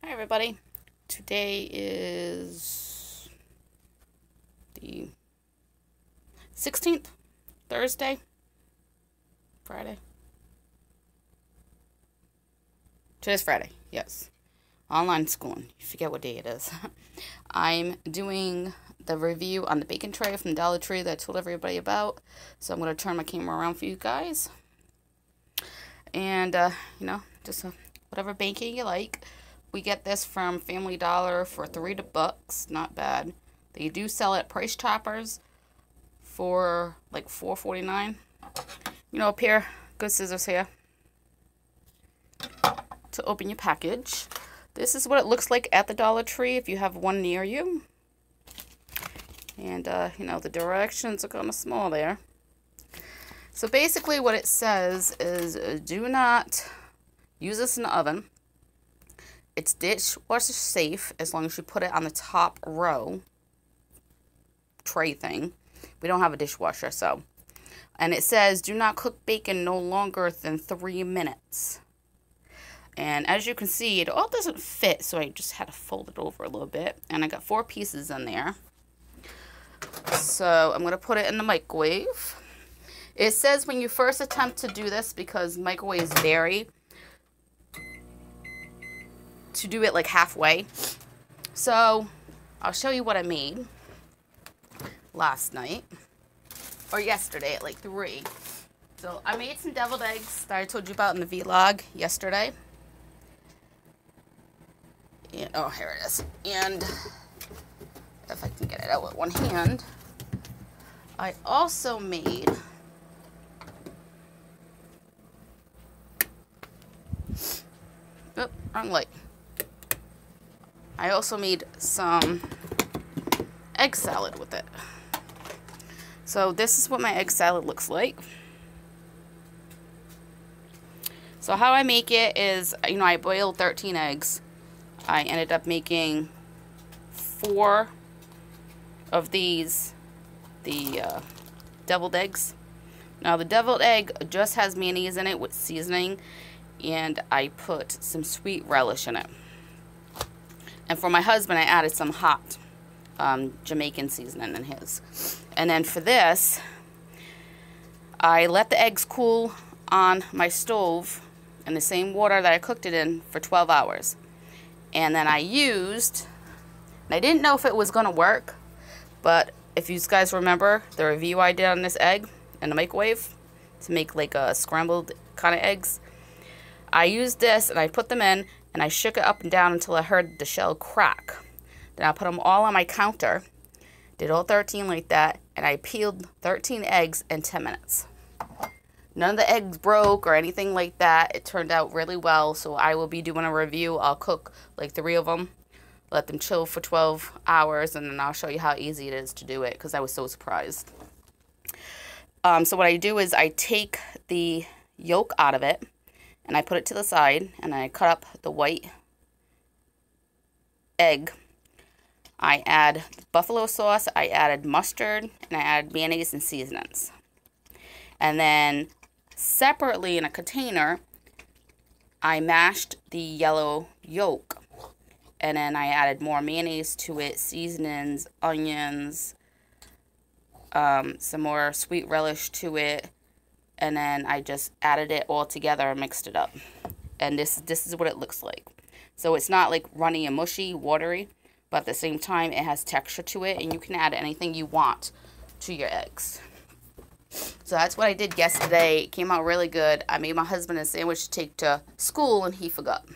Hi everybody. Today is the 16th, Thursday, Friday. Today's Friday, yes. Online schooling. You forget what day it is. I'm doing the review on the bacon tray from Dollar Tree that I told everybody about. So I'm going to turn my camera around for you guys. And, just whatever bacon you like. We get this from Family Dollar for $3, not bad. They do sell it at Price Choppers for like $4.49. You know, a pair of good scissors here to open your package. This is what it looks like at the Dollar Tree if you have one near you. And, the directions are kind of small there. So basically what it says is do not use this in the oven. It's dishwasher safe as long as you put it on the top row tray thing. We don't have a dishwasher, so. And it says do not cook bacon no longer than 3 minutes. And as you can see, it all doesn't fit, so I just had to fold it over a little bit. And I got 4 pieces in there. So I'm going to put it in the microwave. It says when you first attempt to do this, because microwaves vary, to do it like halfway. So I'll show you what I made last night or yesterday at like 3. So I made some deviled eggs that I told you about in the vlog yesterday. And, oh, here it is. And if I can get it out with one hand, I also made wrong light. I also made some egg salad with it. So this is what my egg salad looks like. So how I make it is, I boiled 13 eggs. I ended up making 4 of these, the deviled eggs. Now the deviled egg just has mayonnaise in it with seasoning, and I put some sweet relish in it. And for my husband, I added some hot Jamaican seasoning in his. And then for this, I let the eggs cool on my stove in the same water that I cooked it in for 12 hours. And then I used, and I didn't know if it was going to work, but if you guys remember the review I did on this egg in the microwave to make like a scrambled kind of eggs, I used this and I put them in and I shook it up and down until I heard the shell crack. Then I put them all on my counter, did all 13 like that, and I peeled 13 eggs in 10 minutes. None of the eggs broke or anything like that. It turned out really well, so I will be doing a review. I'll cook like 3 of them, let them chill for 12 hours, and then I'll show you how easy it is to do it because I was so surprised. So what I do is I take the yolk out of it, and I put it to the side, and I cut up the white egg. I add buffalo sauce, I added mustard, and I added mayonnaise and seasonings. And then separately in a container, I mashed the yellow yolk. And then I added more mayonnaise to it, seasonings, onions, some more sweet relish to it. And then I just added it all together and mixed it up. And this is what it looks like. So it's not like runny and mushy, watery, but at the same time it has texture to it, and you can add anything you want to your eggs. So that's what I did yesterday. It came out really good. I made my husband a sandwich to take to school and he forgot.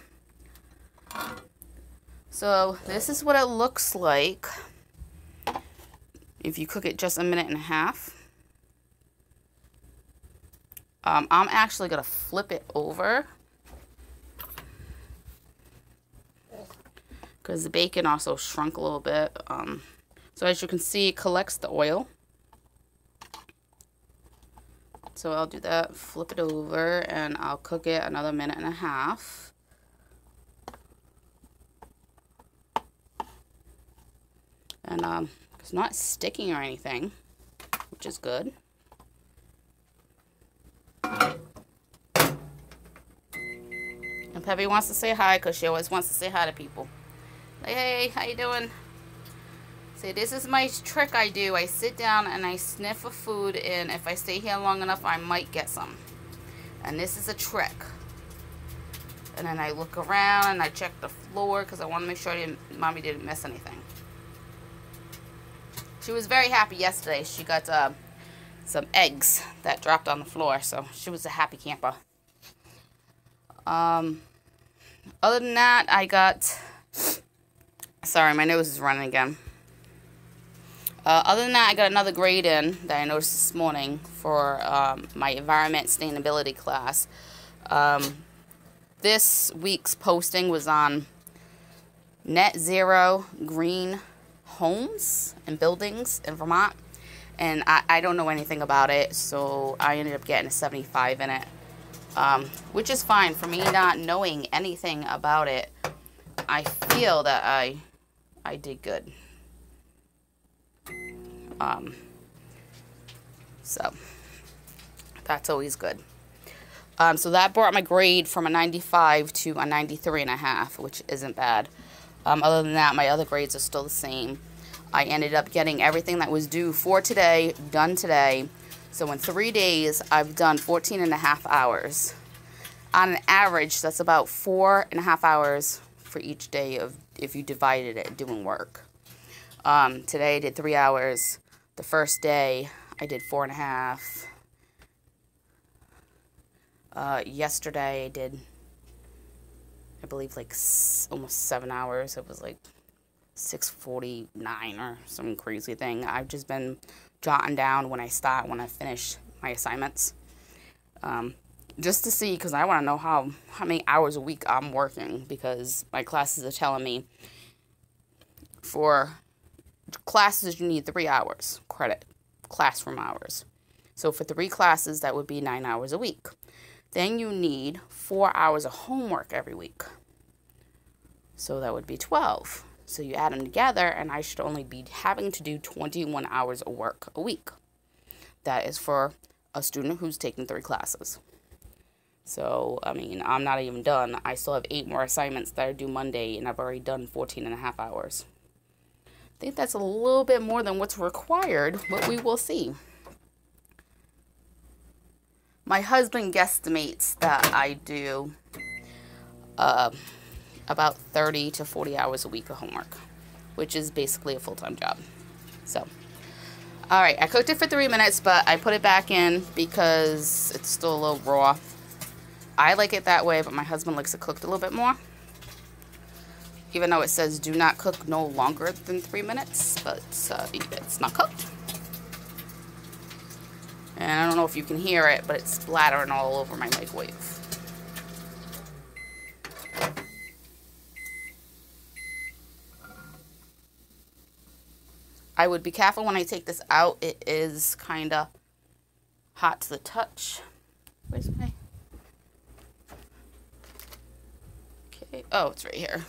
So this is what it looks like if you cook it just 1.5 minutes. I'm actually going to flip it over because the bacon also shrunk a little bit. So as you can see, it collects the oil. So I'll do that, flip it over, and I'll cook it another 1.5 minutes. And it's not sticking or anything, which is good. And Peppy wants to say hi because she always wants to say hi to people. Like, hey, how you doing? See, this is my trick I do. I sit down and I sniff for food, and if I stay here long enough, I might get some. And this is a trick. And then I look around and I check the floor because I want to make sure Mommy didn't miss anything. She was very happy yesterday. She got some eggs that dropped on the floor, so she was a happy camper. Other than that, I got... Sorry, my nose is running again. Other than that, I got another grade in that I noticed this morning for my environment sustainability class. This week's posting was on net zero green homes and buildings in Vermont. And I don't know anything about it, so I ended up getting a 75 in it. Which is fine. For me not knowing anything about it, I feel that I did good. So that's always good. So that brought my grade from a 95 to a 93.5, which isn't bad. Other than that, my other grades are still the same. I ended up getting everything that was due for today, done today. So in 3 days, I've done 14.5 hours. On an average, that's about 4.5 hours for each day of if you divided it doing work. Today I did 3 hours. The first day I did 4.5. Yesterday I did, I believe, like almost 7 hours. It was like 6:49 or some crazy thing. I've just been jotting down when I finish my assignments. Just to see, because I want to know how many hours a week I'm working, because my classes are telling me for classes you need 3 hours credit, classroom hours. So for 3 classes, that would be 9 hours a week. Then you need 4 hours of homework every week. So that would be 12. So you add them together, and I should only be having to do 21 hours of work a week. That is for a student who's taking 3 classes. So, I mean, I'm not even done. I still have 8 more assignments that are due Monday, and I've already done 14.5 hours. I think that's a little bit more than what's required, but we will see. My husband guesstimates that I do about 30 to 40 hours a week of homework, which is basically a full-time job. So, alright, I cooked it for 3 minutes, but I put it back in because it's still a little raw. I like it that way, but my husband likes it cooked a little bit more. Even though it says do not cook no longer than 3 minutes, but it's not cooked. And I don't know if you can hear it, but it's splattering all over my microwave. I would be careful when I take this out. It is kind of hot to the touch. Where's my... Okay. Oh, it's right here.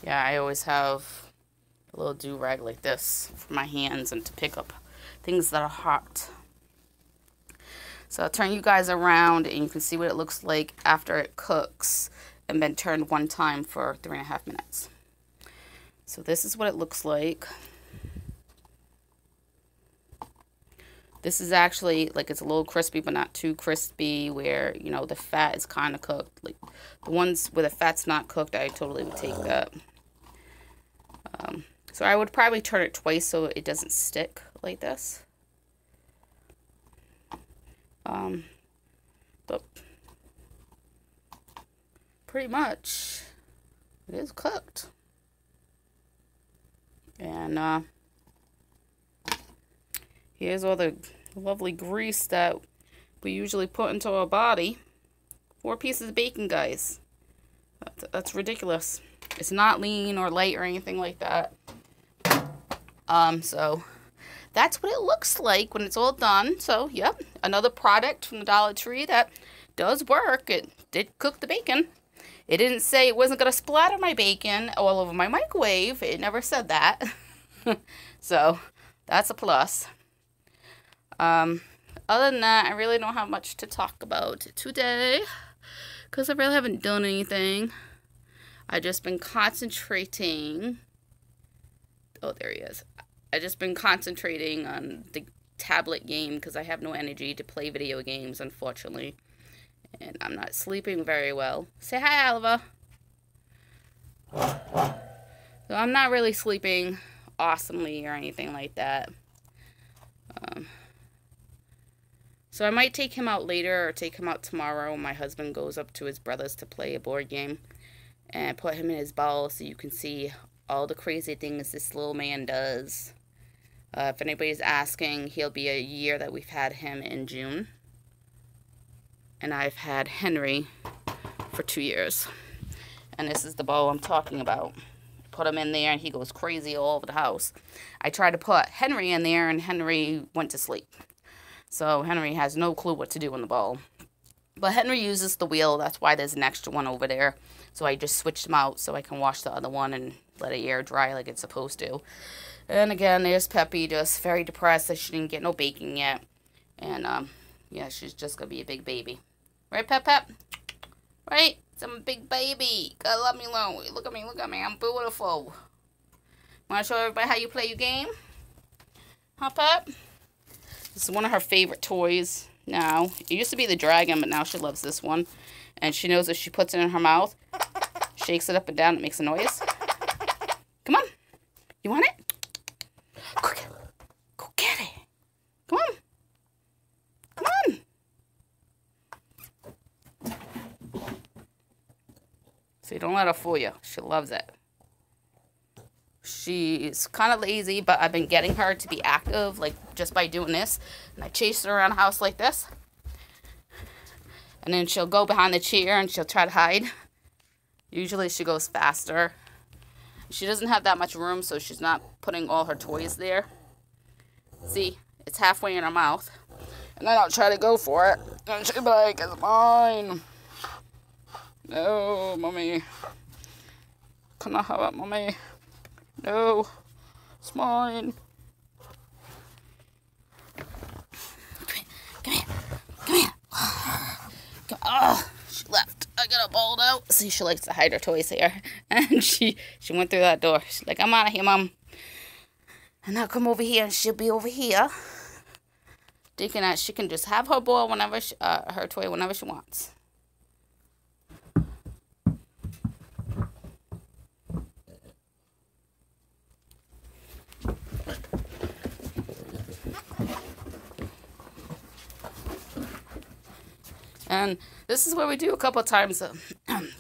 Yeah, I always have a little do-rag like this for my hands and to pick up things that are hot. So I'll turn you guys around and you can see what it looks like after it cooks and been turned one time for 3.5 minutes. So this is what it looks like. This is actually, like, it's a little crispy, but not too crispy, where, you know, the fat is kind of cooked. Like, the ones where the fat's not cooked, I totally would take that. So I would probably turn it twice so it doesn't stick like this. But pretty much it is cooked. And here's all the lovely grease that we usually put into our body. 4 pieces of bacon, guys. That's ridiculous. It's not lean or light or anything like that. So that's what it looks like when it's all done. So, yep, another product from the Dollar Tree that does work. It did cook the bacon. It didn't say it wasn't going to splatter my bacon all over my microwave. It never said that. So, that's a plus. Other than that, I really don't have much to talk about today. because I really haven't done anything. I just been concentrating. Oh, there he is. I just been concentrating on the tablet game because I have no energy to play video games, unfortunately. And I'm not sleeping very well. Say hi, Oliver. So I'm not really sleeping awesomely or anything like that. So I might take him out later or take him out tomorrow when my husband goes up to his brother's to play a board game. And put him in his ball so you can see all the crazy things this little man does. If anybody's asking, he'll be a year that we've had him in June. And I've had Henry for 2 years. And this is the ball I'm talking about. Put him in there and he goes crazy all over the house. I tried to put Henry in there and Henry went to sleep. So Henry has no clue what to do on the ball. But Henry uses the wheel. That's why there's an extra one over there. So I just switched them out so I can wash the other one and let it air dry like it's supposed to. And again, there's Peppy, just very depressed that she didn't get no baking yet. And, yeah, she's just going to be a big baby. Right, Pep Pep? Right? I'm a big baby. God love me alone. Look at me, look at me. I'm beautiful. Want to show everybody how you play your game? Huh, Pep? This is one of her favorite toys now. It used to be the dragon, but now she loves this one. And she knows if she puts it in her mouth, shakes it up and down, it makes a noise. Come on. You want it? Go get it. Come on. Come on. See, don't let her fool you. She loves it. She's kind of lazy, but I've been getting her to be active, like, just by doing this. And I chase her around the house like this. And then she'll go behind the chair and she'll try to hide. Usually she goes faster. She doesn't have that much room, so she's not putting all her toys there. See, it's halfway in her mouth. And then I'll try to go for it. And she'll be like, it's mine. No, Mommy. Can I have it, Mommy? No, it's mine. Come here. Come here. Come, oh, she left. I got her balled out. See, she likes to hide her toys here. And she went through that door. She's like, I'm out of here, Mom. And I'll come over here and she'll be over here. Thinking that she can just have her ball whenever she, her toy whenever she wants. And this is what we do a couple of times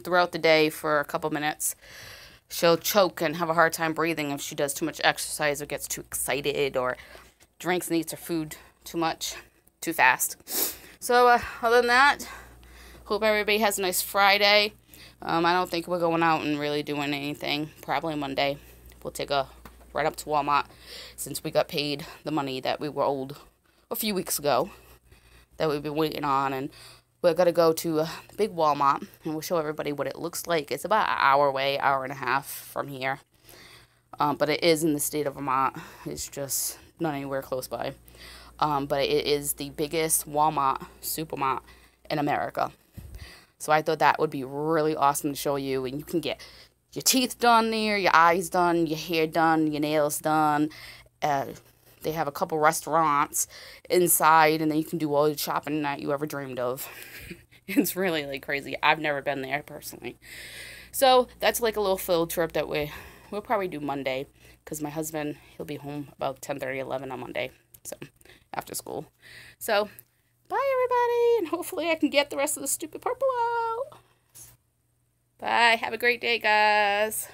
throughout the day for a couple minutes. She'll choke and have a hard time breathing if she does too much exercise or gets too excited or drinks and eats her food too much, too fast. So other than that, hope everybody has a nice Friday. I don't think we're going out and really doing anything. Probably Monday. We'll take a ride up to Walmart since we got paid the money that we were owed a few weeks ago that we've been waiting on. And we're going to go to the big Walmart, and we'll show everybody what it looks like. It's about an hour away, hour and a half from here. But it is in the state of Vermont. It's just not anywhere close by. But it is the biggest Walmart supermart in America. So I thought that would be really awesome to show you. And you can get your teeth done there, your eyes done, your hair done, your nails done. They have a couple restaurants inside, and then you can do all the shopping that you ever dreamed of. It's really, like, crazy. I've never been there, personally. So, that's like a little field trip that we'll probably do Monday, because my husband, he'll be home about 10:30, 11 on Monday, so, after school. So, bye, everybody, and hopefully I can get the rest of the stupid purple out. Bye. Have a great day, guys.